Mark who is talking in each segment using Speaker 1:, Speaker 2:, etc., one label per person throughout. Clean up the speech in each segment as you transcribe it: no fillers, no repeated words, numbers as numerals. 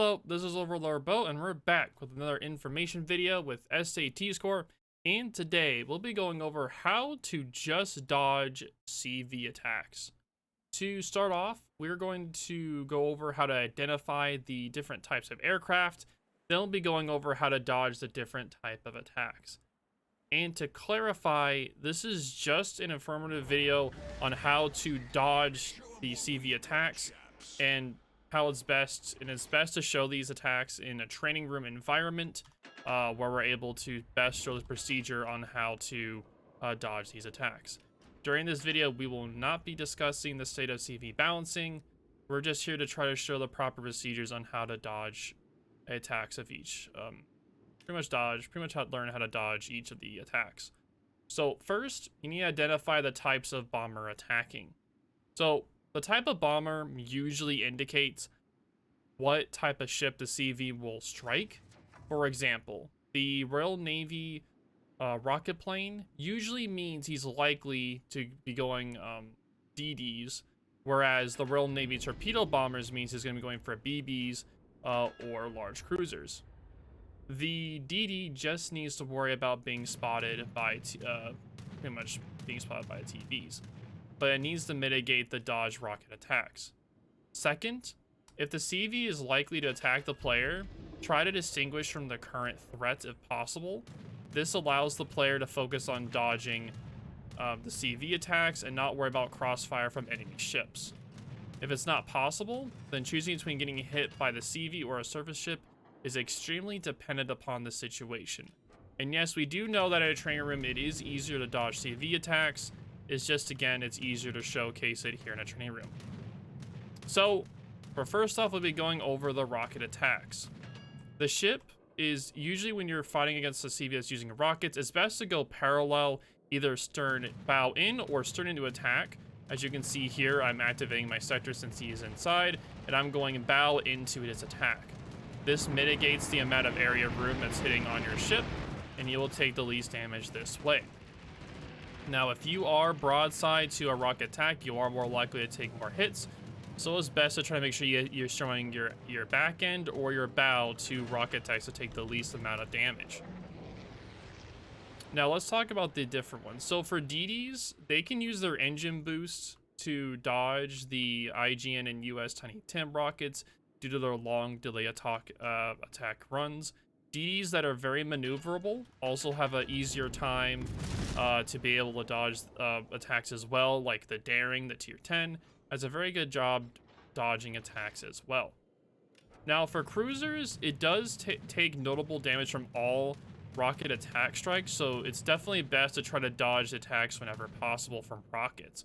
Speaker 1: Hello, this is OverLordBou, and we're back with another information video with SAT score. And today, we'll be going over how to just dodge CV attacks. To start off, we're going to go over how to identify the different types of aircraft. Then we'll be going over how to dodge the different type of attacks. And to clarify, this is just an informative video on how to dodge the CV attacks and how it's best to show these attacks in a training room environment where we're able to best show the procedure on how to dodge these attacks. During this video, we will not be discussing the state of CV balancing. We're just here to try to show the proper procedures on how to dodge attacks of each. Pretty much learn how to dodge each of the attacks. So first, you need to identify the types of bomber attacking. So the type of bomber usually indicates what type of ship the CV will strike. For example, the Royal Navy rocket plane usually means he's likely to be going DDs, whereas the Royal Navy torpedo bombers means he's going to be going for BBs or large cruisers. The DD just needs to worry about being spotted by pretty much being spotted by TVs, but it needs to mitigate the dodge rocket attacks. Second, if the CV is likely to attack the player, try to distinguish from the current threat if possible. This allows the player to focus on dodging the CV attacks and not worry about crossfire from enemy ships. If it's not possible, then choosing between getting hit by the CV or a surface ship is extremely dependent upon the situation. And yes, we do know that at a training room it is easier to dodge CV attacks. It's just, again, it's easier to showcase it here in a training room. So, for first off, we'll be going over the rocket attacks. The ship is usually, when you're fighting against a CV that's using rockets, it's best to go parallel, either stern bow in or stern into attack. As you can see here, I'm activating my sector since he is inside, and I'm going bow into his attack. This mitigates the amount of area of room that's hitting on your ship, and you will take the least damage this way. Now, if you are broadside to a rocket attack, you are more likely to take more hits, so it's best to try to make sure you're showing your back end or your bow to rocket attacks to take the least amount of damage. Now, let's talk about the different ones. So for DDs, they can use their engine boost to dodge the IGN and US Tiny Tim rockets due to their long delay attack runs. DDs that are very maneuverable also have an easier time to be able to dodge attacks as well, like the Daring, the tier 10, has a very good job dodging attacks as well. Now for cruisers, it does take notable damage from all rocket attack strikes, so it's definitely best to try to dodge attacks whenever possible from rockets.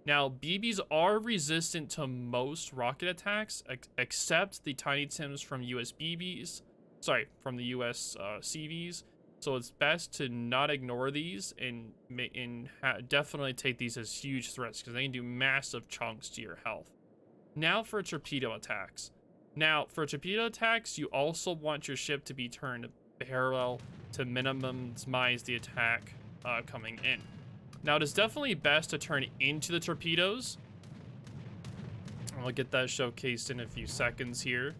Speaker 1: Now, BBs are resistant to most rocket attacks, except the Tiny Tims from US BBs. Sorry, from the US CVs. So it's best to not ignore these and definitely take these as huge threats, because they can do massive chunks to your health. Now for torpedo attacks. Now, for torpedo attacks, you also want your ship to be turned parallel to minimize the attack coming in. Now, it is definitely best to turn into the torpedoes. I'll get that showcased in a few seconds here.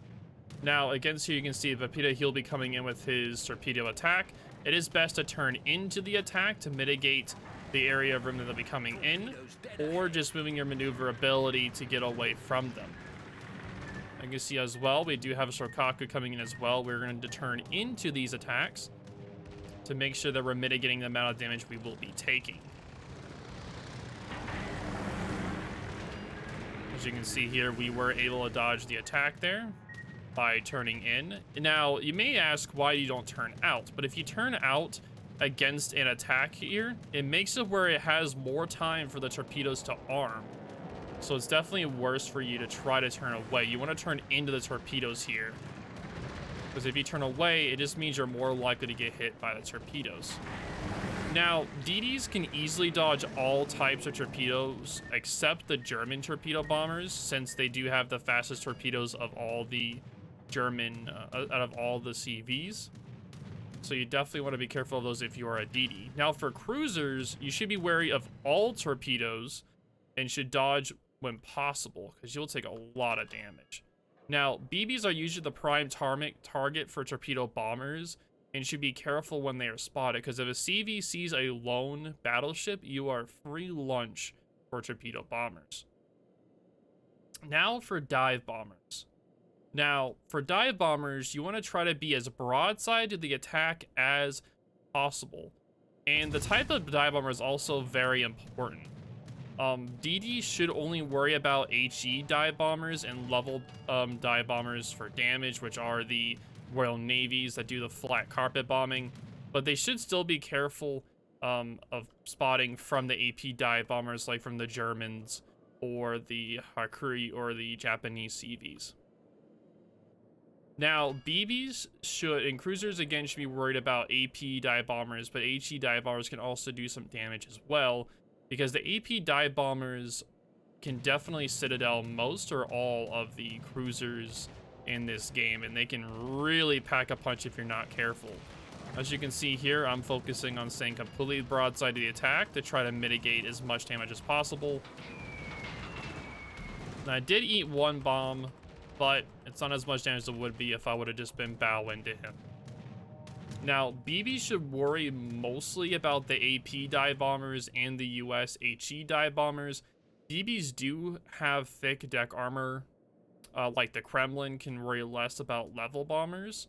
Speaker 1: Now, against here, you can see the torpedo, he'll be coming in with his torpedo attack. It is best to turn into the attack to mitigate the area of room that they'll be coming in, or just moving your maneuverability to get away from them. You can see as well, we do have a Sorkaku coming in as well. We're going to turn into these attacks to make sure that we're mitigating the amount of damage we will be taking. As you can see here, we were able to dodge the attack there by turning in. Now, you may ask why you don't turn out, but if you turn out against an attack here, it makes it where it has more time for the torpedoes to arm. So it's definitely worse for you to try to turn away. You want to turn into the torpedoes here, because if you turn away, it just means you're more likely to get hit by the torpedoes. Now, DDs can easily dodge all types of torpedoes except the German torpedo bombers, since they do have the fastest torpedoes of all the German, out of all the CVs. So you definitely want to be careful of those if you are a DD. Now, for cruisers, you should be wary of all torpedoes and should dodge when possible, because you'll take a lot of damage. Now, BBs are usually the prime target for torpedo bombers, and should be careful when they are spotted, because if a CV sees a lone battleship, you are free lunch for torpedo bombers. Now for dive bombers. Now, for dive bombers, you want to try to be as broadside to the attack as possible. And the type of dive bomber is also very important. DD should only worry about HE dive bombers and level dive bombers for damage, which are the Royal Navies that do the flat carpet bombing. But they should still be careful of spotting from the AP dive bombers, like from the Germans or the Hakuri or the Japanese CVs. Now, BBs should, and cruisers again, should be worried about AP dive bombers, but HE dive bombers can also do some damage as well, because the AP dive bombers can definitely citadel most or all of the cruisers in this game, and they can really pack a punch if you're not careful. As you can see here, I'm focusing on staying completely broadside to the attack to try to mitigate as much damage as possible. And I did eat one bomb, but it's not as much damage as it would be if I would have just been bow into him. Now, BB should worry mostly about the AP dive bombers and the US HE dive bombers. BBs do have thick deck armor, like the Kremlin can worry less about level bombers,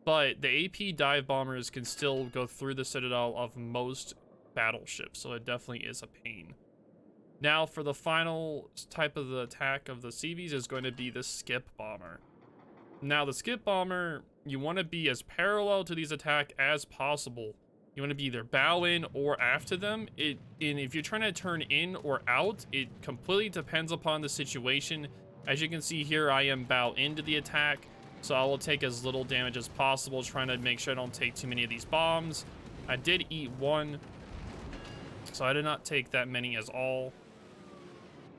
Speaker 1: but the AP dive bombers can still go through the citadel of most battleships, so it definitely is a pain. Now, for the final type of the attack of the CVs is going to be the skip bomber. Now, the skip bomber, you want to be as parallel to these attacks as possible. You want to be either bow in or after them. And if you're trying to turn in or out, it completely depends upon the situation. As you can see here, I am bow into the attack, so I will take as little damage as possible, trying to make sure I don't take too many of these bombs. I did eat one, so I did not take that many as all.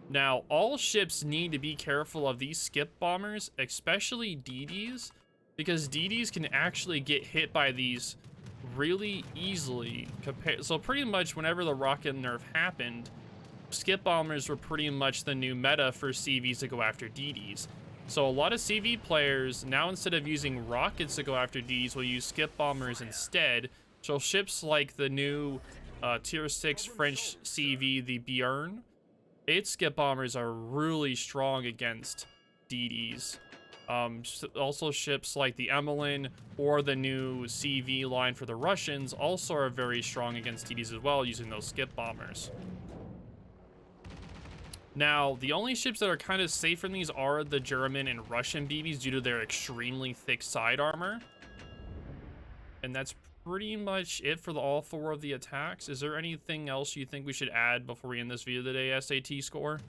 Speaker 1: Now, all ships need to be careful of these skip bombers, especially DDs, because DDs can actually get hit by these really easily. So pretty much whenever the rocket nerf happened, skip bombers were pretty much the new meta for CVs to go after DDs. So a lot of CV players now, instead of using rockets to go after DDs, will use skip bombers instead. So ships like the new tier 6 French CV, the Bjorn, its skip bombers are really strong against DDs. Also ships like the Emmeline or the new CV line for the Russians also are very strong against DDs as well, using those skip bombers. Now, the only ships that are kind of safe from these are the German and Russian BBs due to their extremely thick side armor. And that's pretty much it for all four of the attacks. Is there anything else you think we should add before we end this video today, SAT score?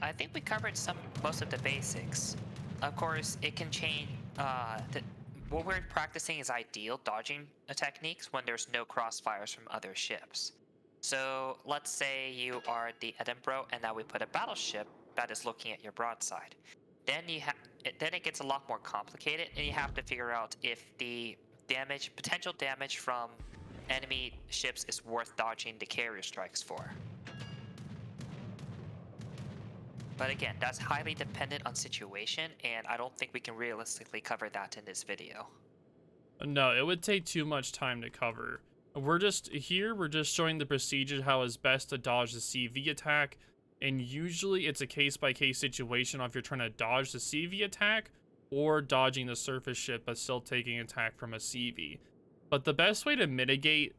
Speaker 2: I think we covered most of the basics. Of course, it can change. What we're practicing is ideal dodging techniques when there's no crossfires from other ships. So let's say you are the Edinburgh, and now we put a battleship that is looking at your broadside. Then it gets a lot more complicated, and you have to figure out if the potential damage from enemy ships is worth dodging the carrier strikes for. But again, that's highly dependent on situation, and I don't think we can realistically cover that in this video.
Speaker 1: No, it would take too much time to cover. We're just showing the procedure how it's best to dodge the CV attack, and usually it's a case-by-case situation if you're trying to dodge the CV attack or dodging the surface ship but still taking attack from a CV. But the best way to mitigate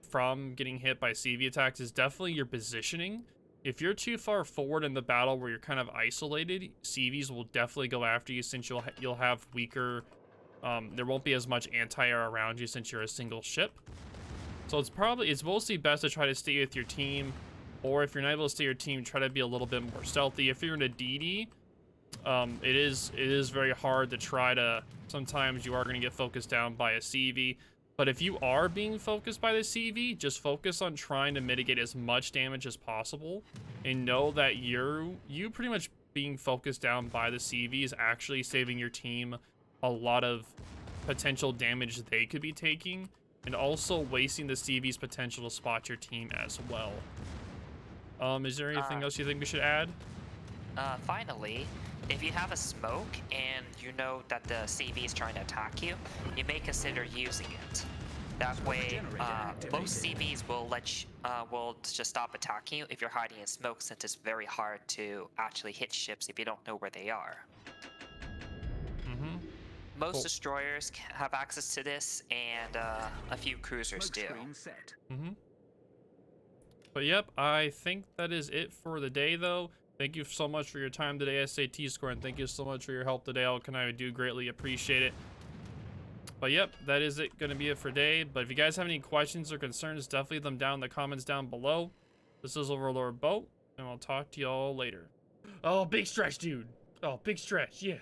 Speaker 1: from getting hit by CV attacks is definitely your positioning. If you're too far forward in the battle where you're kind of isolated, CVs will definitely go after you, since you'll have weaker, there won't be as much anti-air around you since you're a single ship. So it's mostly best to try to stay with your team, or if you're not able to stay your team, try to be a little bit more stealthy. If you're in a DD, it is very hard to try to, sometimes you are going to get focused down by a CV. But if you are being focused by the CV, just focus on trying to mitigate as much damage as possible, and know that you pretty much being focused down by the CV is actually saving your team a lot of potential damage they could be taking, and also wasting the CV's potential to spot your team as well. Is there anything else you think we should add?
Speaker 2: Finally, if you have a smoke and you know that the CV is trying to attack you, you may consider using it. That way, most CVs will will just stop attacking you if you're hiding in smoke, since it's very hard to actually hit ships if you don't know where they are.
Speaker 1: Mm-hmm.
Speaker 2: Most
Speaker 1: Cool.
Speaker 2: destroyers have access to this, and a few cruisers do.
Speaker 1: Mm-hmm. But yep, I think that is it for the day, though. Thank you so much for your time today, SAT score, and thank you so much for your help today, Alkin. I do greatly appreciate it. But yep, that is it. Gonna be it for today. But if you guys have any questions or concerns, definitely leave them down in the comments down below. This is OverLordBou, and I'll talk to y'all later. Oh, big stretch, dude. Oh, big stretch, yeah.